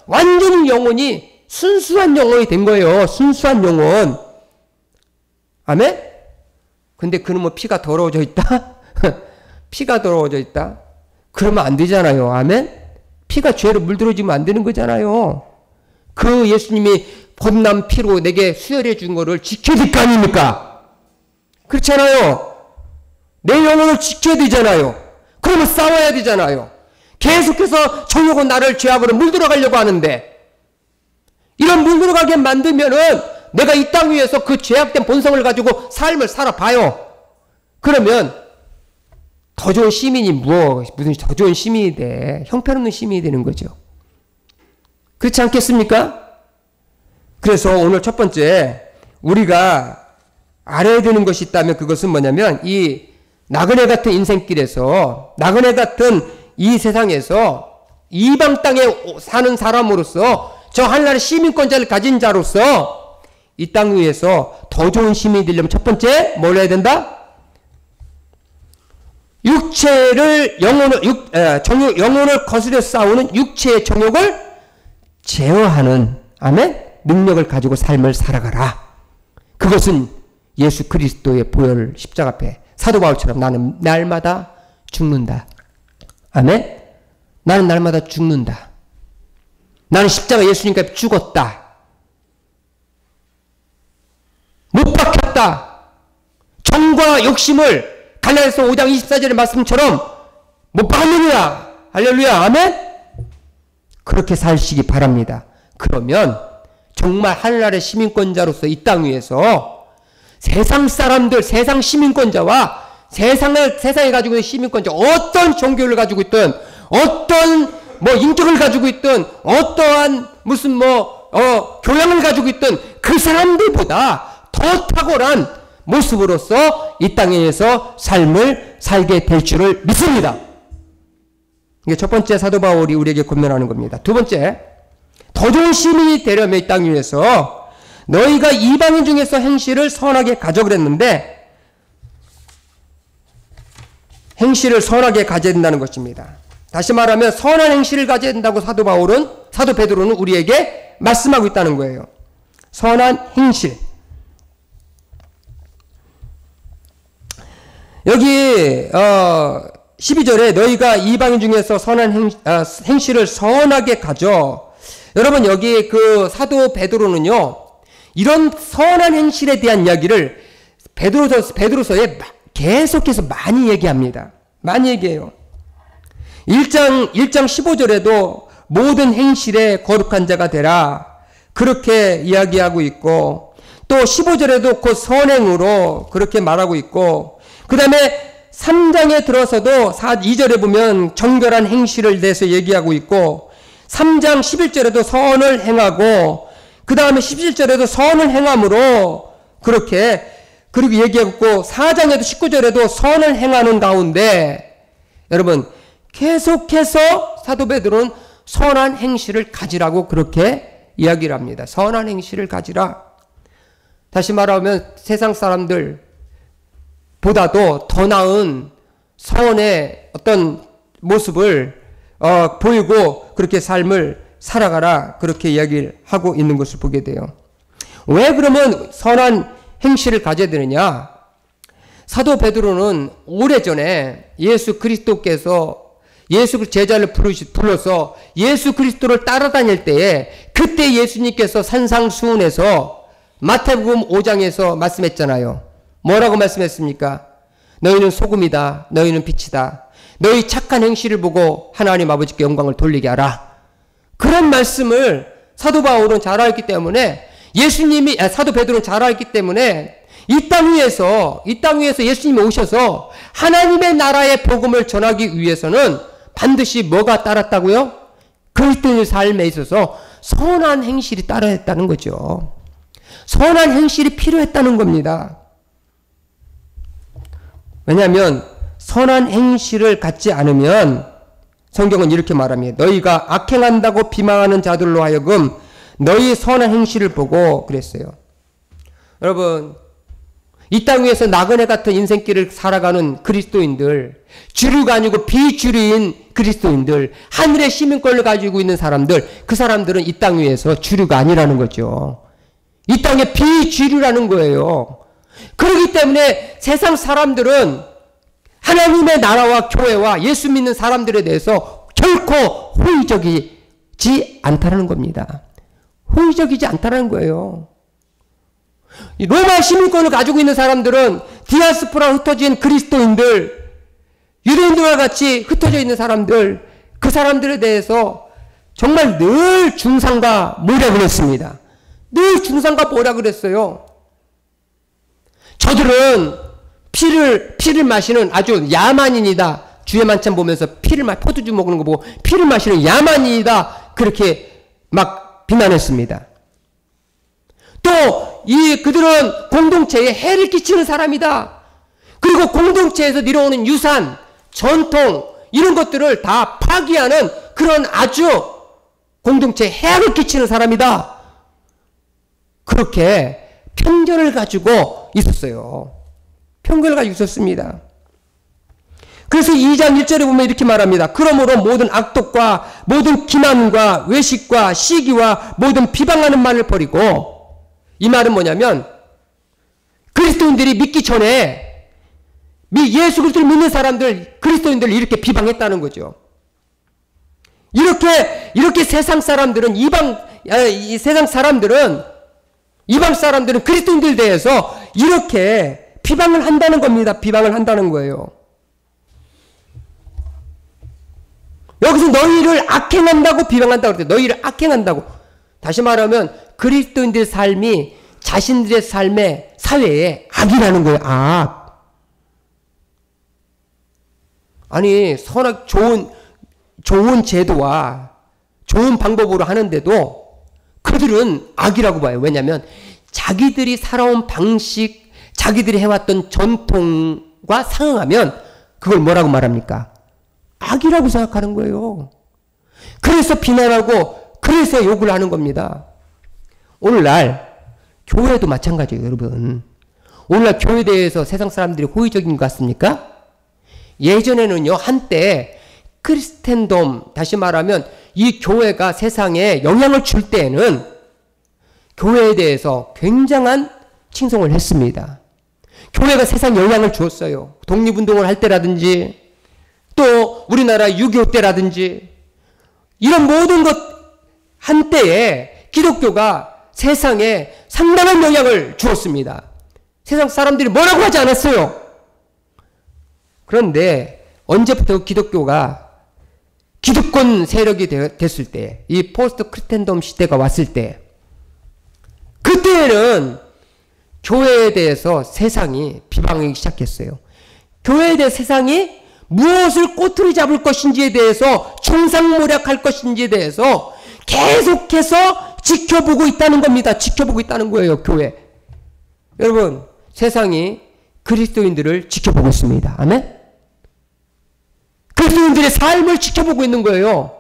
완전히 영혼이 순수한 영혼이 된 거예요. 순수한 영혼. 아멘. 근데 그놈의 피가 더러워져 있다? 피가 더러워져 있다? 그러면 안 되잖아요. 아멘. 피가 죄로 물들어지면 안 되는 거잖아요. 그 예수님이 거듭난 피로 내게 수혈해 준 거를 지켜야 될 거 아닙니까? 그렇잖아요. 내 영혼을 지켜야 되잖아요. 그러면 싸워야 되잖아요. 계속해서 정욕은 나를 죄악으로 물들어가려고 하는데, 이런 물들어가게 만들면은 내가 이 땅 위에서 그 죄악된 본성을 가지고 삶을 살아봐요. 그러면 더 좋은 시민이 무슨 더 좋은 시민이 돼. 형편없는 시민이 되는 거죠. 그렇지 않겠습니까? 그래서 오늘 첫 번째 우리가 알아야 되는 것이 있다면 그것은 뭐냐면, 이 나그네 같은 인생길에서, 나그네 같은 이 세상에서 이방 땅에 사는 사람으로서, 저 하늘나라의 시민권자를 가진 자로서 이 땅 위에서 더 좋은 시민이 되려면 첫 번째 뭘 해야 된다? 영혼을 거스려 싸우는 육체의 정욕을 제어하는, 아멘? 능력을 가지고 삶을 살아가라. 그것은 예수 그리스도의 보혈 십자가 앞에 사도 바울처럼 나는 날마다 죽는다. 아멘? 나는 날마다 죽는다. 나는 십자가 예수님 앞에 죽었다. 못 박혔다. 정과 욕심을 갈라디아서 5장 24절의 말씀처럼 못 박느니라. 할렐루야. 아멘? 그렇게 살시기 바랍니다. 그러면 정말 하늘나라의 시민권자로서 이 땅 위에서 세상 사람들, 세상 시민권자와 세상에 가지고 있는 시민권자, 어떤 종교를 가지고 있든, 어떤 인격을 가지고 있든, 어떠한 무슨 교양을 가지고 있든, 그 사람들보다 더 탁월한 모습으로서 이 땅에서 삶을 살게 될 줄을 믿습니다. 이게 첫 번째 사도 바울이 우리에게 권면하는 겁니다. 두 번째, 더 좋은 시민이 되려면 이 땅 위에서 너희가 이방인 중에서 행실을 선하게 가져 그랬는데, 행실을 선하게 가져야 된다는 것입니다. 다시 말하면 선한 행실을 가져야 된다고 사도 베드로는 우리에게 말씀하고 있다는 거예요. 선한 행실. 여기 12절에 너희가 이방인 중에서 선한 행실을 선하게 가져. 여러분, 여기 그 사도 베드로는요, 이런 선한 행실에 대한 이야기를 베드로서에 계속해서 많이 얘기합니다. 많이 얘기해요. 1장 15절에도 모든 행실에 거룩한 자가 되라, 그렇게 이야기하고 있고, 또 15절에도 그 선행으로 그렇게 말하고 있고, 그 다음에 3장에 들어서도 2절에 보면 정결한 행실을 대해서 얘기하고 있고, 3장 11절에도 선을 행하고, 그 다음에 17절에도 선을 행함으로 그리고 얘기하고, 4장에도 19절에도 선을 행하는 가운데, 여러분, 계속해서 사도 베드로는 선한 행실을 가지라고 그렇게 이야기를 합니다. 선한 행실을 가지라. 다시 말하면 세상 사람들 보다도 더 나은 선의 어떤 모습을 보이고 그렇게 삶을 살아가라, 그렇게 이야기를 하고 있는 것을 보게 돼요. 왜 그러면 선한 행실을 가져야 되느냐? 사도 베드로는 오래전에 예수 그리스도께서 예수 제자를 불러서 예수 그리스도를 따라다닐 때에, 그때 예수님께서 산상수훈에서 마태복음 5장에서 말씀했잖아요. 뭐라고 말씀했습니까? 너희는 소금이다. 너희는 빛이다. 너희 착한 행실을 보고 하나님 아버지께 영광을 돌리게 하라. 그런 말씀을 사도 바울은 잘 알기 때문에 사도 베드로는 잘 알기 때문에 이 땅 위에서 예수님이 오셔서 하나님의 나라의 복음을 전하기 위해서는 반드시 뭐가 따랐다고요? 그리스도인의 삶에 있어서 선한 행실이 따라야 했다는 거죠. 선한 행실이 필요했다는 겁니다. 왜냐하면 선한 행실을 갖지 않으면 성경은 이렇게 말합니다. 너희가 악행한다고 비방하는 자들로 하여금 너희 선한 행실을 보고 그랬어요. 여러분, 이 땅 위에서 나그네 같은 인생길을 살아가는 그리스도인들, 주류가 아니고 비주류인 그리스도인들, 하늘의 시민권을 가지고 있는 사람들, 그 사람들은 이 땅 위에서 주류가 아니라는 거죠. 이 땅의 비주류라는 거예요. 그렇기 때문에 세상 사람들은 하나님의 나라와 교회와 예수 믿는 사람들에 대해서 결코 호의적이지 않다는 겁니다. 호의적이지 않다는 거예요. 로마 시민권을 가지고 있는 사람들은 디아스포라 흩어진 그리스도인들, 유대인들과 같이 흩어져 있는 사람들, 그 사람들에 대해서 정말 늘 중상과 모략을 했습니다. 늘 중상과 모략을 했어요. 저들은 피를 마시는 아주 야만인이다. 주의 만찬 보면서 포도주 먹는 거 보고 피를 마시는 야만인이다. 그렇게 막 비난했습니다. 또 그들은 공동체에 해를 끼치는 사람이다. 그리고 공동체에서 내려오는 유산, 전통 이런 것들을 다 파기하는 그런 아주 공동체에 해악을 끼치는 사람이다. 그렇게 편견을 가지고 있었어요. 편견을 가지고 있었습니다. 그래서 2장 1절에 보면 이렇게 말합니다. 그러므로 모든 악독과 모든 기만과 외식과 시기와 모든 비방하는 말을 버리고, 이 말은 뭐냐면 그리스도인들이 믿기 전에 예수 그리스도를 믿는 사람들, 그리스도인들을 이렇게 비방했다는 거죠. 이렇게 세상 사람들은 이방 사람들은 그리스도인들에 대해서 이렇게 비방을 한다는 겁니다. 비방을 한다는 거예요. 여기서 너희를 악행한다고 비방한다고 그랬어요. 너희를 악행한다고. 다시 말하면 그리스도인들의 삶이 자신들의 삶의 사회에 악이라는 거예요. 악. 아니 좋은 제도와 좋은 방법으로 하는데도 그들은 악이라고 봐요. 왜냐하면 자기들이 살아온 방식, 자기들이 해왔던 전통과 상응하면 그걸 뭐라고 말합니까? 악이라고 생각하는 거예요. 그래서 비난하고 그래서 욕을 하는 겁니다. 오늘날 교회도 마찬가지예요, 여러분. 오늘날 교회에 대해서 세상 사람들이 호의적인 것 같습니까? 예전에는요, 한때 크리스텐덤, 다시 말하면 이 교회가 세상에 영향을 줄 때에는 교회에 대해서 굉장한 칭송을 했습니다. 교회가 세상에 영향을 주었어요. 독립운동을 할 때라든지 또 우리나라 6.25 때라든지 이런 모든 것 한때에 기독교가 세상에 상당한 영향을 주었습니다. 세상 사람들이 뭐라고 하지 않았어요. 그런데 언제부터 기독교가 기득권 세력이 됐을 때, 이 포스트 크리스텐덤 시대가 왔을 때, 그때는 교회에 대해서 세상이 비방하기 시작했어요. 교회에 대해 세상이 무엇을 꼬투리 잡을 것인지에 대해서 중상모략할 것인지에 대해서 계속해서 지켜보고 있다는 겁니다. 지켜보고 있다는 거예요, 교회. 여러분, 세상이 그리스도인들을 지켜보고 있습니다. 아멘? 그리스도인들의 삶을 지켜보고 있는 거예요.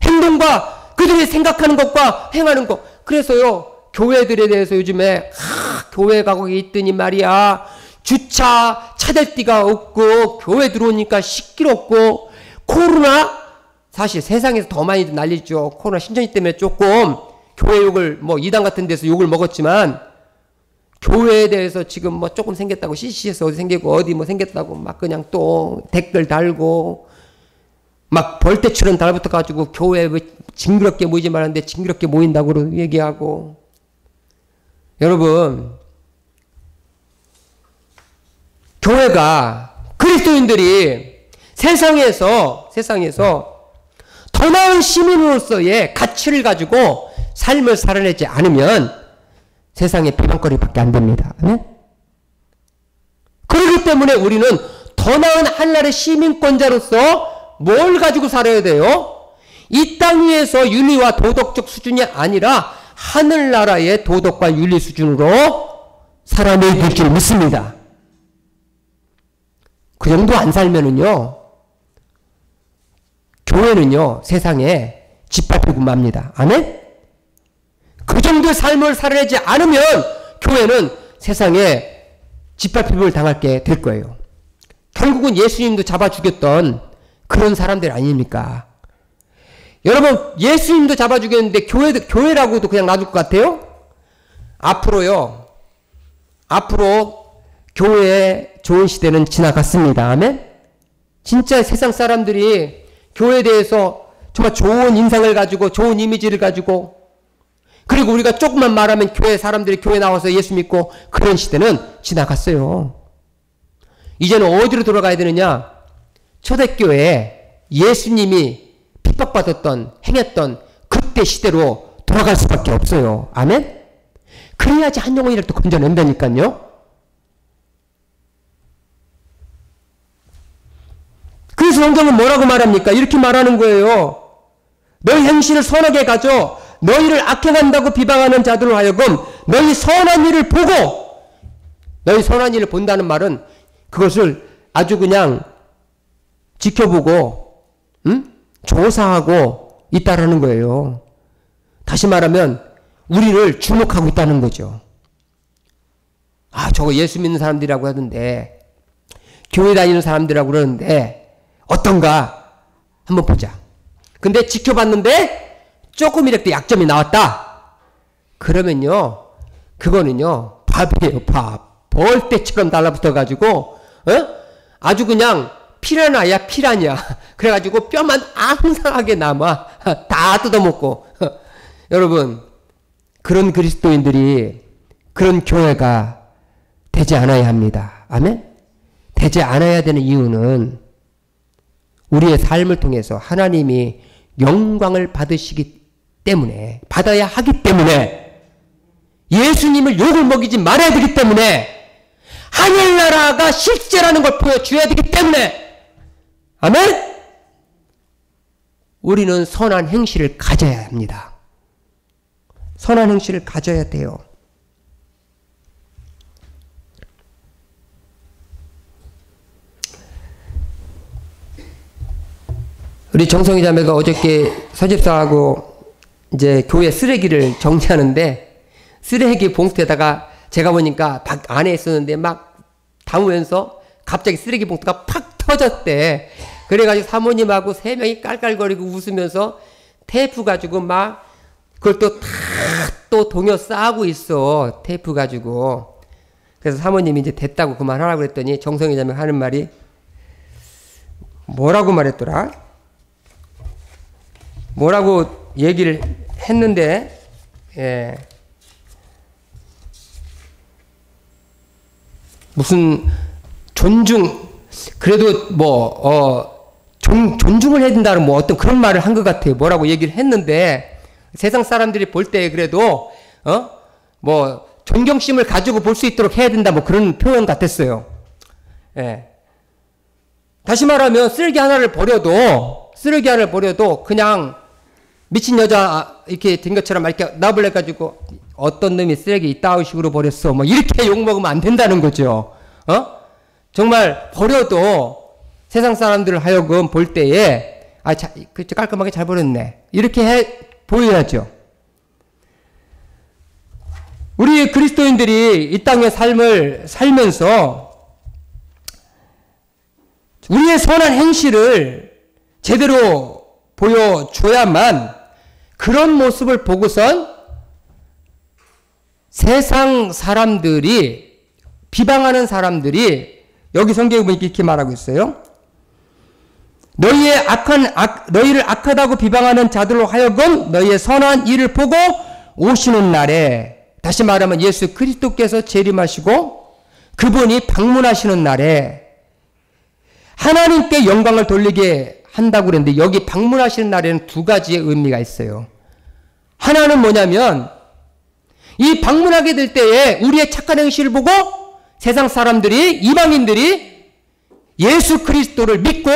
행동과 그들이 생각하는 것과 행하는 것. 그래서요, 교회들에 대해서 요즘에 교회 가고 있더니 말이야, 주차 차댈 데가 없고 교회 들어오니까 시끄럽고, 코로나 사실 세상에서 더 많이 난리죠. 코로나 신천지 때문에 조금 교회 욕을 이단 같은 데서 욕을 먹었지만, 교회에 대해서 지금 조금 생겼다고, CC에서 어디 생기고 어디 생겼다고 막 그냥 또 댓글 달고 막 벌떼처럼 달부터 가지고 교회 징그럽게 모이지 말았는데 징그럽게 모인다고 얘기하고. 여러분, 교회가, 그리스도인들이 세상에서 더 나은 시민으로서의 가치를 가지고 삶을 살아내지 않으면 세상의 비방거리밖에 안 됩니다. 네? 그렇기 때문에 우리는 더 나은 한나라의 시민권자로서 뭘 가지고 살아야 돼요? 이 땅 위에서 윤리와 도덕적 수준이 아니라 하늘나라의 도덕과 윤리 수준으로 살아내야 될 줄 믿습니다. 그 정도 안 살면은요, 교회는요, 세상에 짓밟히고 맙니다. 아멘? 그 정도의 삶을 살아내지 않으면 교회는 세상에 짓밟힘을 당하게 될 거예요. 결국은 예수님도 잡아 죽였던 그런 사람들 아닙니까? 여러분, 예수님도 잡아 죽였는데 교회라고도 그냥 놔둘 것 같아요? 앞으로 교회의 좋은 시대는 지나갔습니다. 아멘? 진짜 세상 사람들이 교회에 대해서 정말 좋은 인상을 가지고 좋은 이미지를 가지고, 그리고 우리가 조금만 말하면 교회 사람들이 교회 나와서 예수 믿고, 그런 시대는 지나갔어요. 이제는 어디로 돌아가야 되느냐? 초대교회에 예수님이 핍박받았던, 행했던 그때 시대로 돌아갈 수밖에 없어요. 아멘? 그래야지 한 영혼이라도 건져낸다니까요. 그래서 성경은 뭐라고 말합니까? 이렇게 말하는 거예요. 너희 행실을 선하게 가져 너희를 악행한다고 비방하는 자들로 하여금 너희 선한 일을 보고, 너희 선한 일을 본다는 말은 그것을 아주 그냥 지켜보고 조사하고 있다라는 거예요. 다시 말하면 우리를 주목하고 있다는 거죠. 아, 저거 예수 믿는 사람들이라고 하던데, 교회 다니는 사람들이라고 그러는데 어떤가 한번 보자. 근데 지켜봤는데 조금 이렇게 약점이 나왔다. 그러면요, 그거는요 밥이에요. 밥. 벌떼처럼 달라붙어가지고 아주 그냥 피라냐야 피라냐. 그래가지고 뼈만 앙상하게 남아. 다 뜯어먹고. 여러분, 그런 그리스도인들이, 그런 교회가 되지 않아야 합니다. 아멘? 되지 않아야 되는 이유는 우리의 삶을 통해서 하나님이 영광을 받으시기 때문에, 받아야 하기 때문에, 예수님을 욕을 먹이지 말아야 되기 때문에, 하늘나라가 실제라는 걸 보여줘야 되기 때문에, 아멘? 우리는 선한 행실을 가져야 합니다. 선한 행실을 가져야 돼요. 우리 정성희 자매가 어저께 서집사하고 이제 교회 쓰레기를 정리하는데, 쓰레기 봉투에다가 제가 보니까 밖 안에 있었는데 막 담으면서 갑자기 쓰레기 봉투가 팍 터졌대. 그래가지고 사모님하고 3명이 깔깔거리고 웃으면서 테이프 가지고 막 그걸 또 동요 싸고 있어. 테이프 가지고. 그래서 사모님이 이제 됐다고 그만하라고 그랬더니 정성희 자매가 하는 말이 뭐라고 말했더라? 뭐라고 얘기를 했는데, 무슨 그래도 존중을 해야 된다는 뭐 어떤 그런 말을 한 것 같아요. 뭐라고 얘기를 했는데, 세상 사람들이 볼 때 그래도 뭐 존경심을 가지고 볼 수 있도록 해야 된다, 뭐 그런 표현 같았어요. 다시 말하면 쓰레기 하나를 버려도 그냥 미친 여자 이렇게 된 것처럼 이렇게 나불래가지고 어떤 놈이 쓰레기 이따위 식으로 버렸어, 뭐 이렇게 욕먹으면 안 된다는 거죠. 정말 버려도 세상 사람들을 하여금 볼 때에 깔끔하게 잘 버렸네, 이렇게 보여야죠. 우리 그리스도인들이 이 땅의 삶을 살면서 우리의 선한 행실을 제대로 보여줘야만, 그런 모습을 보고선 세상 사람들이, 비방하는 사람들이, 여기 성경에 보니까 이렇게 말하고 있어요. 너희를 악하다고 비방하는 자들로 하여금 너희의 선한 일을 보고 오시는 날에, 다시 말하면 예수 그리스도께서 재림하시고 그분이 방문하시는 날에 하나님께 영광을 돌리게 한다고 그랬는데 여기 방문하시는 날에는 두 가지의 의미가 있어요. 하나는 뭐냐면 이 방문하게 될 때에 우리의 착한 행실을 보고 세상 사람들이 이방인들이 예수 그리스도를 믿고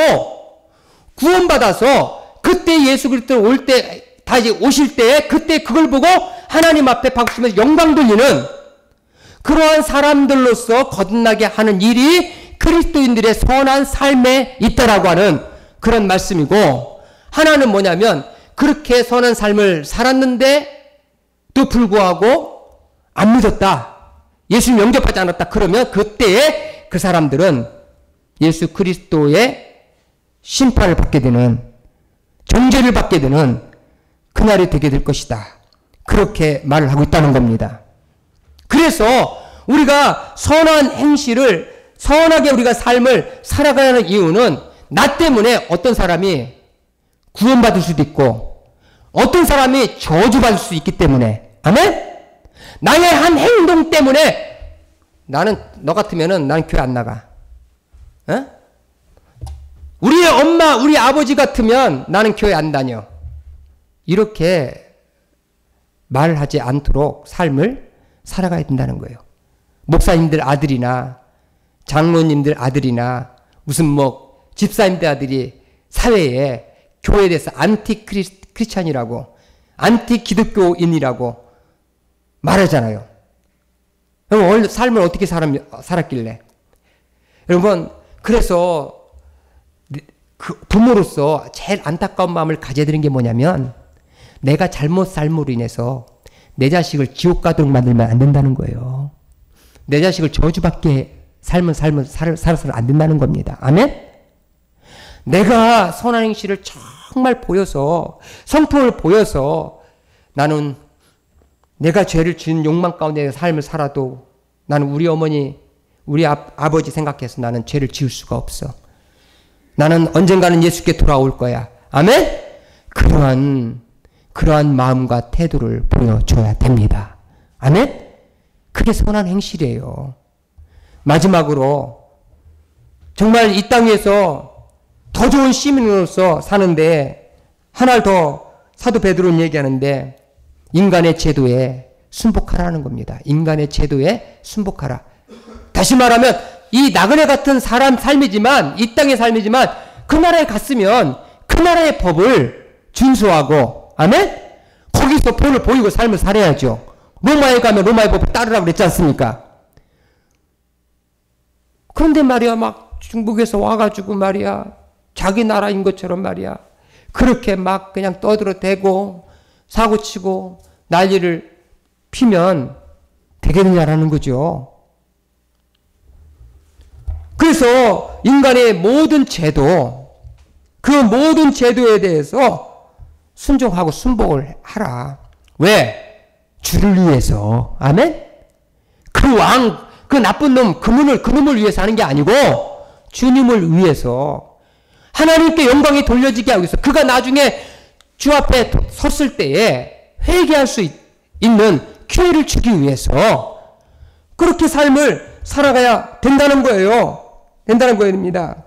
구원받아서 그때 예수 그리스도 올 때 다시 오실 때에 그때 그걸 보고 하나님 앞에 박수치면서 영광 돌리는 그러한 사람들로서 거듭나게 하는 일이 그리스도인들의 선한 삶에 있다라고 하는 그런 말씀이고, 하나는 뭐냐면 그렇게 선한 삶을 살았는데 또 불구하고 안 믿었다, 예수님 영접하지 않았다, 그러면 그때에 그 사람들은 예수 그리스도의 심판을 받게 되는, 정죄를 받게 되는 그날이 되게 될 것이다, 그렇게 말을 하고 있다는 겁니다. 그래서 우리가 선한 행실을, 선하게 우리가 삶을 살아가야 하는 이유는 나 때문에 어떤 사람이 구원받을 수도 있고 어떤 사람이 저주받을 수 있기 때문에, 아멘? 나의 한 행동 때문에 나는, 너 같으면은 나는 교회 안 나가. 어? 우리의 엄마, 우리 아버지 같으면 나는 교회 안 다녀. 이렇게 말하지 않도록 삶을 살아가야 된다는 거예요. 목사님들 아들이나 장로님들 아들이나 무슨 뭐 집사님들 아들이 사회에 교회에 대해서 안티 크리스찬이라고, 안티 기독교인이라고 말하잖아요. 그럼 삶을 어떻게 살았길래? 여러분, 그래서 그 부모로서 제일 안타까운 마음을 가져야 되는 게 뭐냐면 내가 잘못 삶으로 인해서 내 자식을 지옥 가도록 만들면 안 된다는 거예요. 내 자식을 저주받게 삶을 살아서는 안 된다는 겁니다. 아멘? 내가 선한 행실을 정말 보여서, 성품을 보여서 나는 내가 죄를 지은 욕망 가운데 삶을 살아도 나는 우리 어머니, 우리 아버지 생각해서 나는 죄를 지을 수가 없어. 나는 언젠가는 예수께 돌아올 거야. 아멘? 그러한 마음과 태도를 보여줘야 됩니다. 아멘? 그게 선한 행실이에요. 마지막으로 정말 이 땅에서 더 좋은 시민으로서 사는데 하나를 더 사도 베드로는 얘기하는데 인간의 제도에 순복하라는 겁니다. 인간의 제도에 순복하라. 다시 말하면 이 나그네 같은 사람 삶이지만, 이 땅의 삶이지만 그 나라에 갔으면 그 나라의 법을 준수하고, 아멘? 거기서 본을 보이고 삶을 살아야죠. 로마에 가면 로마의 법을 따르라고 그랬지 않습니까? 그런데 말이야, 막 중국에서 와가지고 말이야, 자기 나라인 것처럼 말이야, 그렇게 막 그냥 떠들어대고 사고치고 난리를 피면 되겠느냐라는 거죠. 그래서 인간의 모든 제도, 그 모든 제도에 대해서 순종하고 순복을 하라. 왜? 주를 위해서. 아멘? 그 왕, 그 나쁜 놈, 그놈을 위해서 하는 게 아니고 주님을 위해서, 하나님께 영광이 돌려지게 하기 위해서, 그가 나중에 주 앞에 섰을 때에 회개할 수 있는 기회를 주기 위해서 그렇게 삶을 살아가야 된다는 거예요. 된다는 겁니다.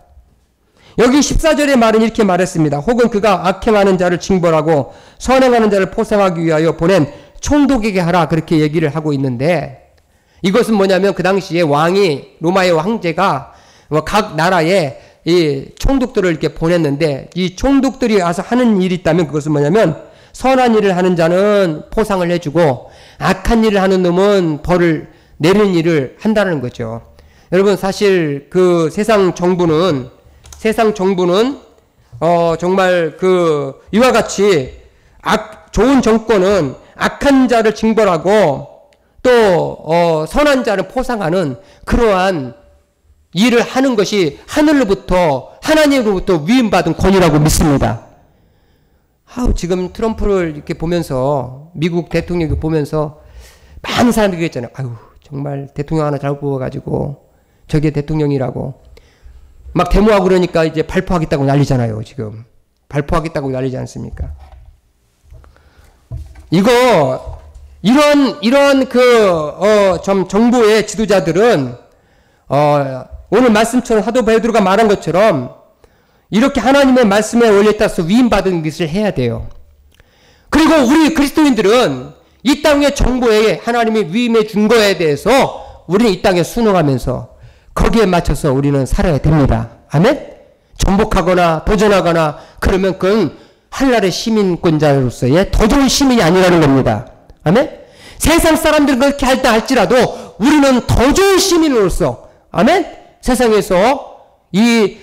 여기 14절의 말은 이렇게 말했습니다. 혹은 그가 악행하는 자를 징벌하고 선행하는 자를 포상하기 위하여 보낸 총독에게 하라, 그렇게 얘기를 하고 있는데, 이것은 뭐냐면 그 당시에 왕이, 로마의 황제가 각 나라에 이 총독들을 이렇게 보냈는데, 이 총독들이 와서 하는 일이 있다면 그것은 뭐냐면 선한 일을 하는 자는 포상을 해주고 악한 일을 하는 놈은 벌을 내리는 일을 한다는 거죠. 여러분, 사실 그 세상 정부는 정말 이와 같이 좋은 정권은 악한 자를 징벌하고 또 선한 자를 포상하는 그러한 일을 하는 것이 하나님으로부터 위임받은 권위라고 믿습니다. 지금 트럼프를 이렇게 보면서, 미국 대통령 보면서 많은 사람들이 그랬잖아요. 정말 대통령 하나 잘 뽑아가지고 저게 대통령이라고 막 데모하고 그러니까 이제 발포하겠다고 난리잖아요. 지금 발포하겠다고 난리지 않습니까? 이런 정부의 지도자들은 오늘 말씀처럼 사도 베드로가 말한 것처럼 이렇게 하나님의 말씀에 원리에 따라서 위임받은 것을 해야 돼요. 그리고 우리 그리스도인들은 이 땅의 정보에 하나님이 위임해 준 거에 대해서 우리는 이 땅에 순응하면서 거기에 맞춰서 우리는 살아야 됩니다. 아멘? 정복하거나 도전하거나 그러면 그건 한나라의 시민권자로서의 더 좋은 시민이 아니라는 겁니다. 아멘? 세상 사람들은 그렇게 할다 할지라도 우리는 더 좋은 시민으로서 아멘? 세상에서 이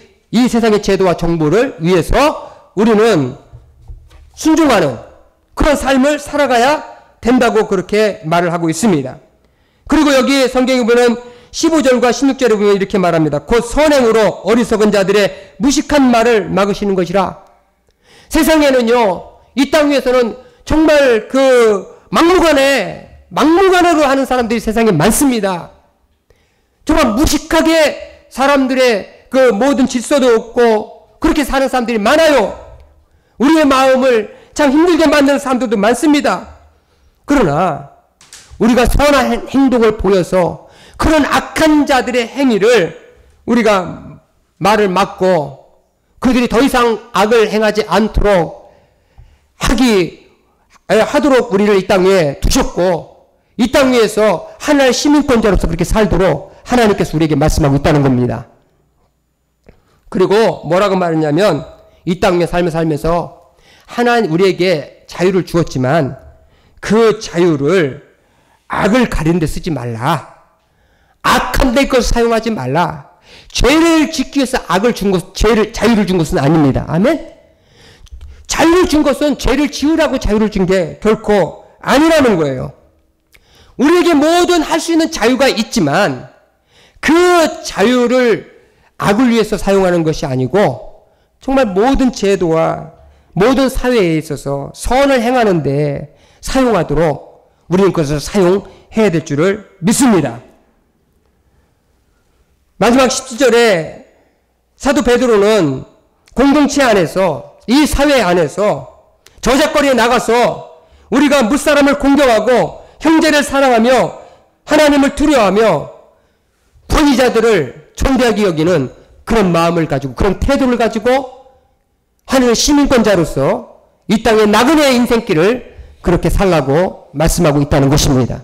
세상의 제도와 정보를 위해서 우리는 순종하는 그런 삶을 살아가야 된다고 그렇게 말을 하고 있습니다. 그리고 여기 성경에 보면 15절과 16절에 보면 이렇게 말합니다. 곧 선행으로 어리석은 자들의 무식한 말을 막으시는 것이라. 세상에는요, 이 땅 위에서는 정말 막무가내로 하는 사람들이 세상에 많습니다. 정말 무식하게 사람들의 그 모든 질서도 없고 그렇게 사는 사람들이 많아요. 우리의 마음을 참 힘들게 만드는 사람들도 많습니다. 그러나 우리가 선한 행동을 보여서 그런 악한 자들의 행위를 우리가 말을 막고 그들이 더 이상 악을 행하지 않도록 하도록 우리를 이 땅 위에 두셨고 이 땅 위에서 하나의 시민권자로서 그렇게 살도록 하나님께서 우리에게 말씀하고 있다는 겁니다. 그리고 뭐라고 말했냐면 이 땅 위에 삶을 살면서 하나님 우리에게 자유를 주었지만 그 자유를 악을 가리는 데 쓰지 말라. 악한 데 것을 사용하지 말라. 죄를 짓기 위해서 자유를 준 것은 아닙니다. 아멘? 자유를 준 것은 죄를 지으라고 자유를 준 게 결코 아니라는 거예요. 우리에게 모든 할 수 있는 자유가 있지만 그 자유를 악을 위해서 사용하는 것이 아니고 정말 모든 제도와 모든 사회에 있어서 선을 행하는데 사용하도록 우리는 그것을 사용해야 될 줄을 믿습니다. 마지막 17절에 사도 베드로는 공동체 안에서 이 사회 안에서 저작거리에 나가서 우리가 무사람을 공경하고 형제를 사랑하며 하나님을 두려워하며 권위자들을 존대하게 여기는 그런 마음을 가지고 그런 태도를 가지고 하늘의 시민권자로서 이 땅의 나그네의 인생길을 그렇게 살라고 말씀하고 있다는 것입니다.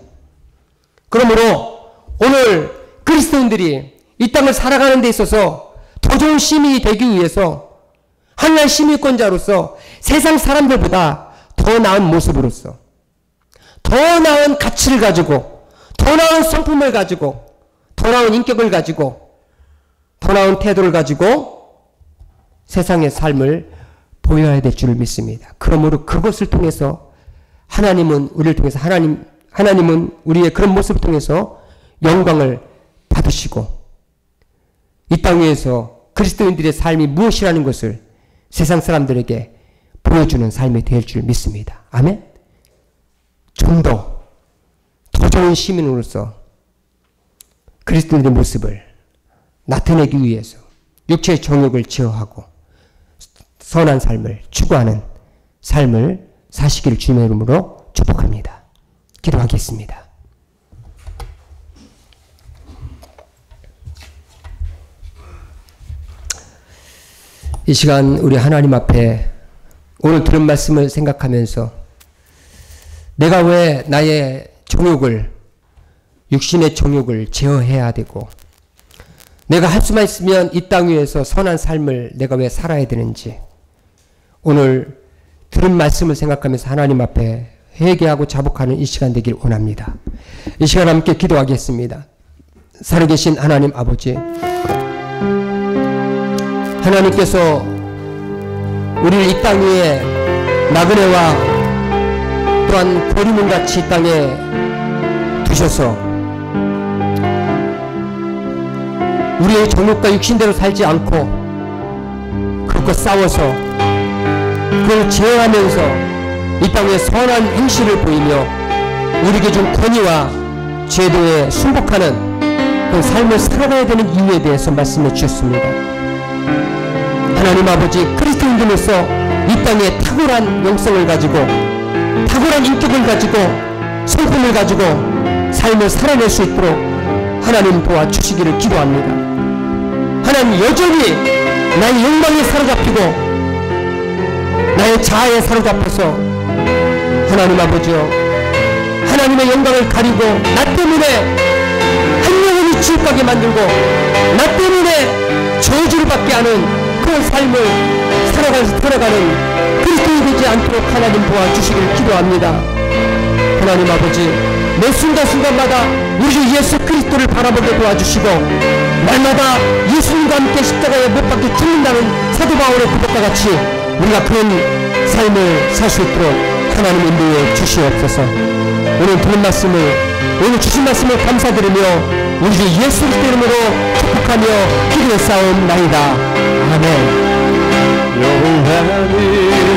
그러므로 오늘 그리스도인들이 이 땅을 살아가는 데 있어서 더 좋은 시민이 되기 위해서 하나의 시민권자로서 세상 사람들보다 더 나은 모습으로서 더 나은 가치를 가지고 더 나은 성품을 가지고 더 나은 인격을 가지고 더 나은 태도를 가지고 세상의 삶을 보여야 될 줄 믿습니다. 그러므로 그것을 통해서 하나님은 우리를 통해서 하나님은 우리의 그런 모습을 통해서 영광을 받으시고 이 땅 위에서 그리스도인들의 삶이 무엇이라는 것을 세상 사람들에게 보여주는 삶이 될 줄 믿습니다. 아멘? 좀 더 좋은 시민으로서 그리스도인들의 모습을 나타내기 위해서 육체의 정욕을 제어하고 선한 삶을 추구하는 삶을 사시기를 주님의 이름으로 축복합니다. 기도하겠습니다. 이 시간 우리 하나님 앞에 오늘 들은 말씀을 생각하면서 내가 왜 나의 정욕을 육신의 정욕을 제어해야 되고 내가 할 수만 있으면 이 땅 위에서 선한 삶을 내가 왜 살아야 되는지 오늘 들은 말씀을 생각하면서 하나님 앞에 회개하고 자복하는 이 시간 되길 원합니다. 이 시간 함께 기도하겠습니다. 살아계신 하나님 아버지, 하나님께서 우리를 이 땅 위에 나그네와 또한 보리문같이 이 땅에 두셔서 우리의 정욕과 육신대로 살지 않고 그것과 싸워서 그걸 제어하면서 이 땅에 선한 행실을 보이며 우리에게 준 권위와 제도에 순복하는 그 삶을 살아가야 되는 이유에 대해서 말씀해 주셨습니다. 하나님 아버지, 그리스도인들로서 이 땅에 탁월한 영성을 가지고 탁월한 인격을 가지고 성품을 가지고 삶을 살아낼 수 있도록 하나님 도와주시기를 기도합니다. 하나님, 여전히 나의 욕망에 사로잡히고 나의 자아에 사로잡혀서 하나님 아버지여, 하나님의 영광을 가리고 나 때문에 한 영혼이 지옥 가게 만들고 나 때문에 저주를 받게 하는 그런 삶을 살아가는 그리스도인이 되지 않도록 하나님 도와주시기를 기도합니다. 하나님 아버지, 매 순간순간마다 우리 주 예수 그리스도를 바라보게 도와주시고 날마다 예수님과 함께 십자가에 못 박혀 죽는다는 사도 바울의 고백과 같이 우리가 그런 삶을 살 수 있도록 하나님 인도해 주시옵소서. 오늘 들은 말씀을, 오늘 주신 말씀을 감사드리며 우리 주 예수 그리스도 이름으로 축복하며 기도에 싸움나이다. 아멘. 영원히